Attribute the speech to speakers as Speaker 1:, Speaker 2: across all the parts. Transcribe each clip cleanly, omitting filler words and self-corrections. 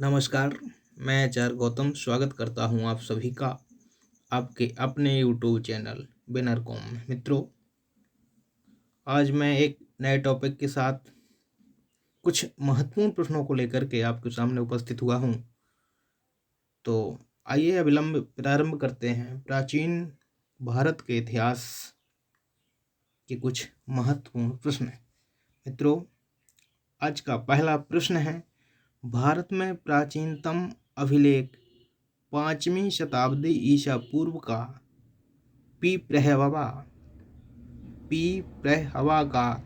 Speaker 1: नमस्कार, मैं आचार्य गौतम स्वागत करता हूं आप सभी का आपके अपने यूट्यूब चैनल विनर कॉम में। मित्रों, आज मैं एक नए टॉपिक के साथ कुछ महत्वपूर्ण प्रश्नों को लेकर के आपके सामने उपस्थित हुआ हूं। तो आइए अविलंब प्रारंभ करते हैं प्राचीन भारत के इतिहास के कुछ महत्वपूर्ण प्रश्न। मित्रों, आज का पहला प्रश्न है, भारत में प्राचीनतम अभिलेख 5वीं शताब्दी ईसा पूर्व का पी प्रहवा का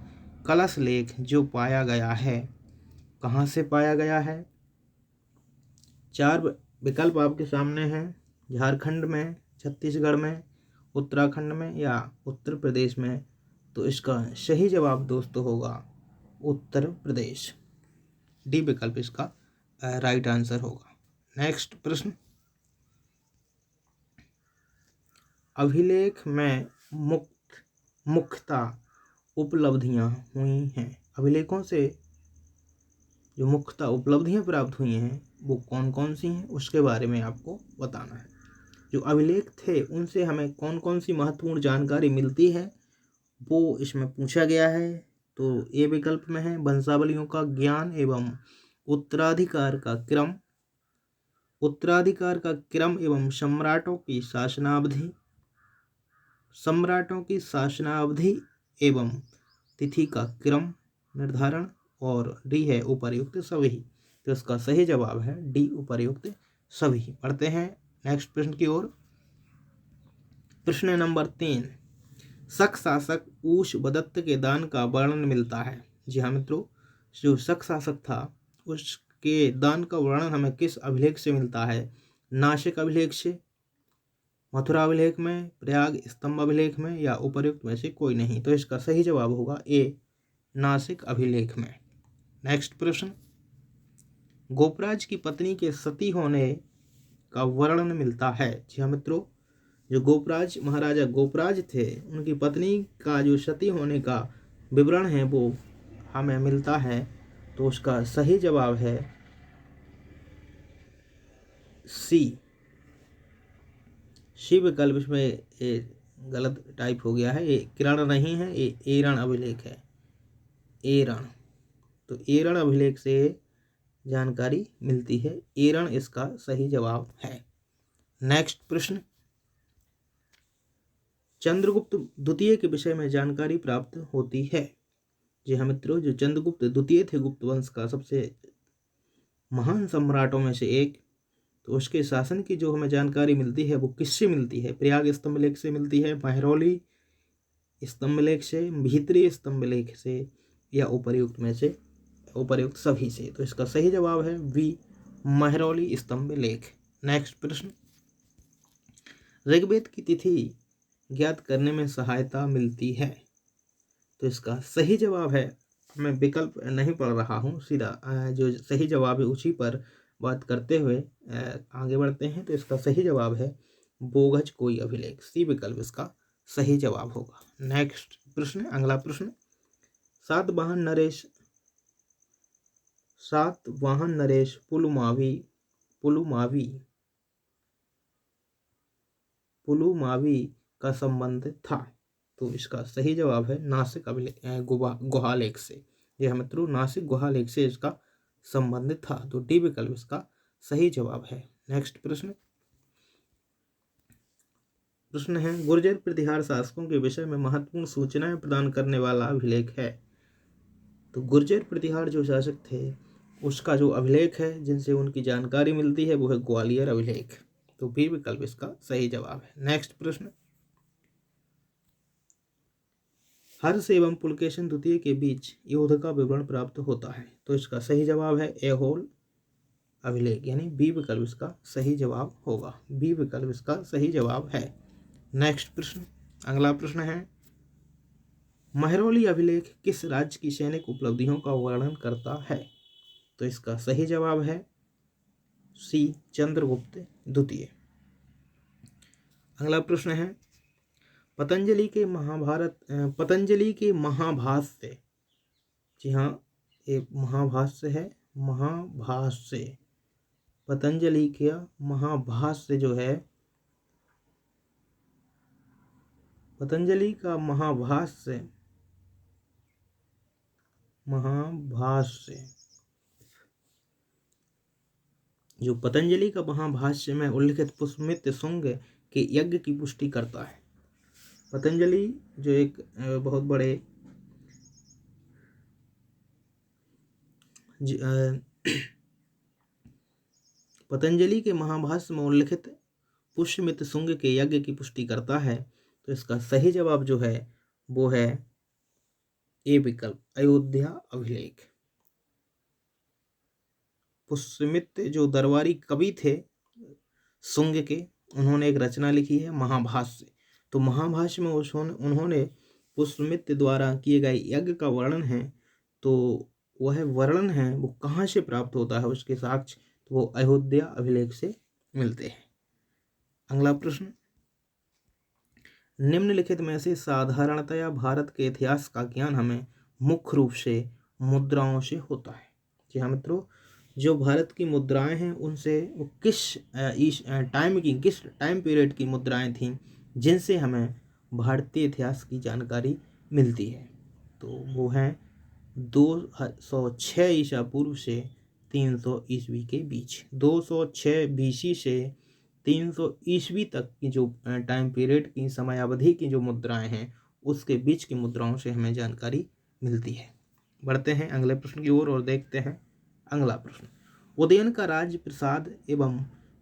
Speaker 1: कलश लेख जो पाया गया है, कहाँ से पाया गया है? 4 विकल्प आपके सामने हैं। झारखंड में, छत्तीसगढ़ में, उत्तराखंड में या उत्तर प्रदेश में। तो इसका सही जवाब दोस्तों होगा उत्तर प्रदेश। डी विकल्प इसका राइट आंसर होगा। नेक्स्ट प्रश्न, अभिलेख में मुख्यतः उपलब्धियां हुई हैं। अभिलेखों से जो मुख्यतः उपलब्धियां प्राप्त हुई हैं वो कौन कौन सी हैं, उसके बारे में आपको बताना है। जो अभिलेख थे उनसे हमें कौन कौन सी महत्वपूर्ण जानकारी मिलती है वो इसमें पूछा गया है। तो ए विकल्प में है वंशावलियों का ज्ञान एवं उत्तराधिकार का क्रम एवं सम्राटों की शासनावधि एवं तिथि का क्रम निर्धारण, और डी है उपर्युक्त सभी। तो इसका सही जवाब है डी उपर्युक्त सभी। पढ़ते हैं नेक्स्ट प्रश्न की ओर। प्रश्न नंबर 3, शक शासक ऊष्मदत्त के दान का वर्णन मिलता है। जी हाँ मित्रों, जो शक शासक था उसके दान का वर्णन हमें किस अभिलेख से मिलता है? नासिक अभिलेख से, मथुरा अभिलेख में, प्रयाग स्तंभ अभिलेख में या उपर्युक्त में से कोई नहीं। तो इसका सही जवाब होगा ए नासिक अभिलेख में। नेक्स्ट प्रश्न, गोपराज की पत्नी के सती होने का वर्णन मिलता है। जी हाँ मित्रों, जो गोपराज महाराजा गोपराज थे उनकी पत्नी का जो सती होने का विवरण है वो हमें मिलता है। तो उसका सही जवाब है सी विकल्प। इसमें ये गलत टाइप हो गया है, ये किरण नहीं है, ये एरण अभिलेख है। एरण, तो एरण अभिलेख से जानकारी मिलती है। एरण इसका सही जवाब है। नेक्स्ट प्रश्न, चंद्रगुप्त द्वितीय के विषय में जानकारी प्राप्त होती है। जी हाँ मित्रों, जो चंद्रगुप्त द्वितीय थे गुप्त वंश का सबसे महान सम्राटों में से एक, तो उसके शासन की जो हमें जानकारी मिलती है वो किससे मिलती है? प्रयाग स्तंभ लेख से मिलती है, महरौली स्तंभ लेख से, भीतरी स्तंभ लेख से या उपर्युक्त में से उपर्युक्त सभी से। तो इसका सही जवाब है बी महरौली स्तंभ लेख। नेक्स्ट प्रश्न, ऋग्वेद की तिथि ज्ञात करने में सहायता मिलती है। तो इसका सही जवाब है, मैं विकल्प नहीं पढ़ रहा हूँ, सीधा जो सही जवाब है उसी पर बात करते हुए आगे बढ़ते हैं। तो इसका सही जवाब है बोगज कोई अभिलेख। सी विकल्प इसका सही जवाब होगा। नेक्स्ट प्रश्न, अगला प्रश्न, सातवाहन नरेश पुलुमावी का संबंध था। तो इसका सही जवाब है नासिक अभिलेख गुहालेख से। यह मित्रों नासिक गुहालेख से इसका संबंध था। तो डी विकल्प इसका सही जवाब है। नेक्स्ट प्रश्न है, गुर्जर प्रतिहार शासकों के विषय में महत्वपूर्ण सूचनाएं प्रदान करने वाला अभिलेख है। तो गुर्जर प्रतिहार जो शासक थे उसका जो अभिलेख है जिनसे उनकी जानकारी मिलती है वो है ग्वालियर अभिलेख। तो बी विकल्प इसका सही जवाब है। नेक्स्ट प्रश्न, हर्ष एवं पुलकेशन द्वितीय के बीच युद्ध का विवरण प्राप्त होता है। तो इसका सही जवाब है एहोल अभिलेख, यानी बी विकल्प इसका सही जवाब होगा। बी विकल्प इसका सही जवाब है। नेक्स्ट प्रश्न, अगला प्रश्न है, महरौली अभिलेख किस राज्य की सैनिक उपलब्धियों का वर्णन करता है? तो इसका सही जवाब है सी चंद्रगुप्त द्वितीय। अगला प्रश्न है, पतंजलि के महाभाष्य, जी हाँ ये महाभाष्य है, महाभाष्य पतंजलि का महाभाष्य जो है, पतंजलि का महाभाष्य जो पतंजलि का महाभाष्य में उल्लिखित पुष्पमित्र शुंग के यज्ञ की पुष्टि करता है। पतंजलि जो एक बहुत बड़े पतंजलि के महाभाष्य में उल्लिखित पुष्पमित्र शुंग के यज्ञ की पुष्टि करता है। तो इसका सही जवाब जो है वो है ए विकल्प, अयोध्या अभिलेख। पुष्यमित्र जो दरबारी कवि थे शुंग के, उन्होंने एक रचना लिखी है महाभाष्य। तो महाभाष्य में उन्होंने पुष्यमित्र द्वारा किए गए यज्ञ का वर्णन है। तो वह वर्णन है वो कहाँ से प्राप्त होता है, उसके साक्ष्य तो वो अयोध्या अभिलेख से मिलते हैं। अगला प्रश्न, निम्नलिखित में से साधारणतया भारत के इतिहास का ज्ञान हमें मुख्य रूप से मुद्राओं से होता है। जी हाँ मित्रों, जो भारत की मुद्राएं हैं उनसे वो किस टाइम पीरियड की मुद्राएं थीं जिनसे हमें भारतीय इतिहास की जानकारी मिलती है। तो वो हैं 206 ईसा पूर्व से 300 ईस्वी के बीच। 206 बीसी से 300 ईस्वी तक की जो टाइम पीरियड की समय अवधि की जो मुद्राएं हैं उसके बीच की मुद्राओं से हमें जानकारी मिलती है। बढ़ते हैं अगले प्रश्न की ओर और देखते हैं अगला प्रश्न। उदयन का राज्य प्रसाद एवं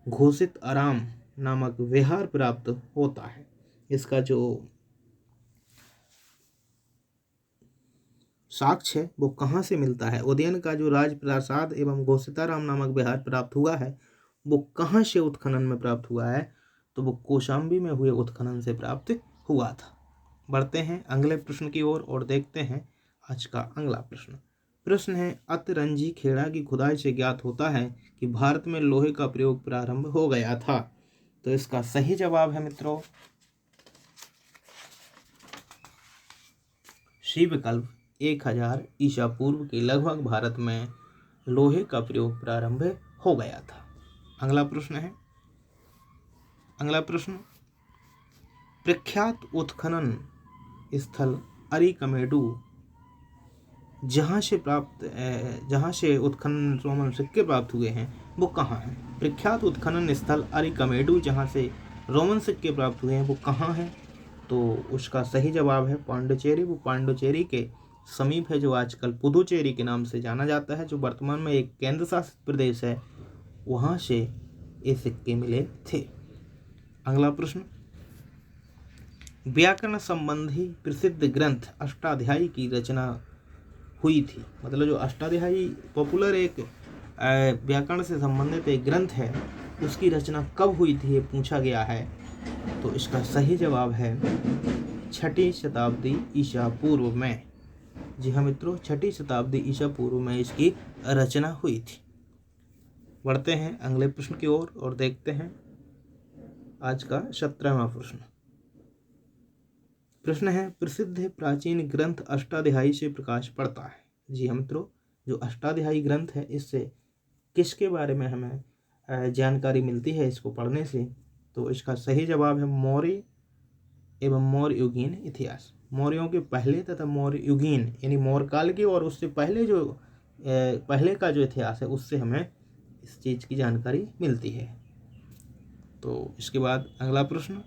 Speaker 1: घोषित आराम नामक विहार प्राप्त होता है। इसका जो साक्ष्य है वो कहाँ से मिलता है? उदयन का जो राज प्रसाद एवं घोषिताराम नामक विहार प्राप्त हुआ है वो कहाँ से उत्खनन में प्राप्त हुआ है? तो वो कौशाम्बी में हुए उत्खनन से प्राप्त हुआ था। बढ़ते हैं अगले प्रश्न की ओर और देखते हैं आज का अगला प्रश्न। प्रश्न है, अतरंजी खेड़ा की खुदाई से ज्ञात होता है कि भारत में लोहे का प्रयोग प्रारंभ हो गया था। तो इसका सही जवाब है मित्रों सी विकल्प, 1000 ईसा पूर्व के लगभग भारत में लोहे का प्रयोग प्रारंभ हो गया था। अगला प्रश्न है, अगला प्रश्न, प्रख्यात उत्खनन स्थल अरिकमेडु जहाँ से उत्खनन रोमन सिक्के प्राप्त हुए हैं वो कहाँ है? प्रख्यात उत्खनन स्थल अरिकमेडु जहाँ से रोमन सिक्के प्राप्त हुए हैं वो कहाँ है? तो उसका सही जवाब है पांडिचेरी। वो पांडिचेरी के समीप है जो आजकल पुदुचेरी के नाम से जाना जाता है, जो वर्तमान में एक केंद्र शासित प्रदेश है। वहाँ से ये सिक्के मिले थे। अगला प्रश्न, व्याकरण संबंधी प्रसिद्ध ग्रंथ अष्टाध्यायी की रचना हुई थी। मतलब जो अष्टाध्यायी पॉपुलर एक व्याकरण से संबंधित एक ग्रंथ है उसकी रचना कब हुई थी ये पूछा गया है। तो इसका सही जवाब है 6ठी शताब्दी ईसा पूर्व में। जी हाँ मित्रों, 6ठी शताब्दी ईसा पूर्व में इसकी रचना हुई थी। बढ़ते हैं अगले प्रश्न की ओर और देखते हैं आज का 17वां प्रश्न। प्रश्न है, प्रसिद्ध प्राचीन ग्रंथ अष्टाध्यायी से प्रकाश पड़ता है। जी हाँ मित्रों, जो अष्टाध्यायी ग्रंथ है इससे किसके बारे में हमें जानकारी मिलती है इसको पढ़ने से? तो इसका सही जवाब है मौर्य एवं मौर्य युगीन इतिहास। मौर्यों के पहले तथा मौर्य युगीन यानी मौर्य काल के और उससे पहले जो पहले का जो इतिहास है उससे हमें इस चीज़ की जानकारी मिलती है। तो इसके बाद अगला प्रश्न,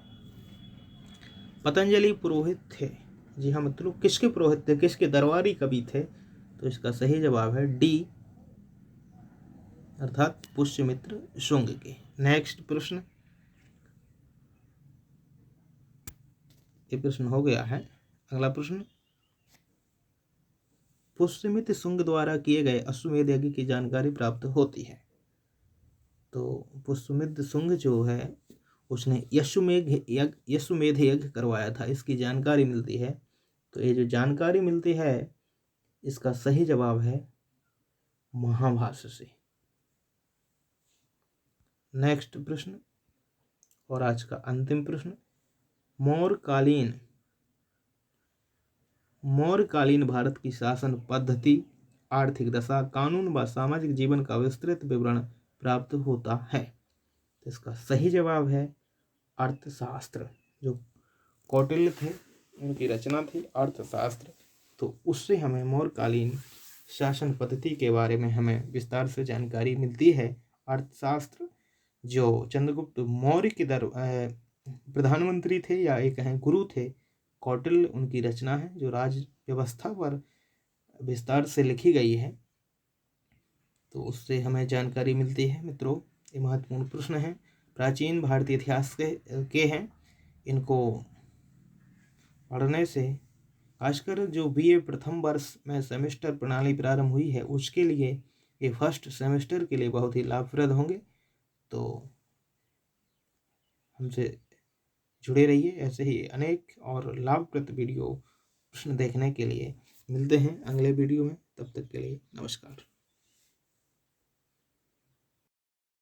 Speaker 1: पतंजलि पुरोहित थे। जी हाँ मित्रों, किसके पुरोहित थे, किसके दरबारी कवि थे? तो इसका सही जवाब है डी अर्थात पुष्यमित्र शुंग के। नेक्स्ट प्रश्न, ये प्रश्न हो गया है। अगला प्रश्न, पुष्यमित्र शुंग द्वारा किए गए अश्वमेध यज्ञ की जानकारी प्राप्त होती है। तो पुष्यमित्र शुंग जो है उसने यशुमेध यज्ञ करवाया था, इसकी जानकारी मिलती है। तो ये जो जानकारी मिलती है इसका सही जवाब है महाभाष्य से। नेक्स्ट प्रश्न और आज का अंतिम प्रश्न, मौर्यकालीन भारत की शासन पद्धति, आर्थिक दशा, कानून व सामाजिक जीवन का विस्तृत विवरण प्राप्त होता है। तो इसका सही जवाब है अर्थशास्त्र। जो कौटिल्य थे उनकी रचना थी अर्थशास्त्र। तो उससे हमें मौर्यकालीन शासन पद्धति के बारे में हमें विस्तार से जानकारी मिलती है। अर्थशास्त्र जो चंद्रगुप्त मौर्य के प्रधानमंत्री थे या एक कहें गुरु थे, कौटिल्य उनकी रचना है जो राज व्यवस्था पर विस्तार से लिखी गई है। तो उससे हमें जानकारी मिलती है। मित्रों, ये महत्वपूर्ण प्रश्न है, प्राचीन भारतीय इतिहास के हैं। इनको पढ़ने से खासकर जो बीए प्रथम वर्ष में सेमेस्टर प्रणाली प्रारंभ हुई है उसके लिए, ये फर्स्ट सेमेस्टर के लिए बहुत ही लाभप्रद होंगे। तो हमसे जुड़े रहिए, ऐसे ही अनेक और लाभप्रद वीडियो प्रश्न देखने के लिए। मिलते हैं अगले वीडियो में, तब तक के लिए नमस्कार।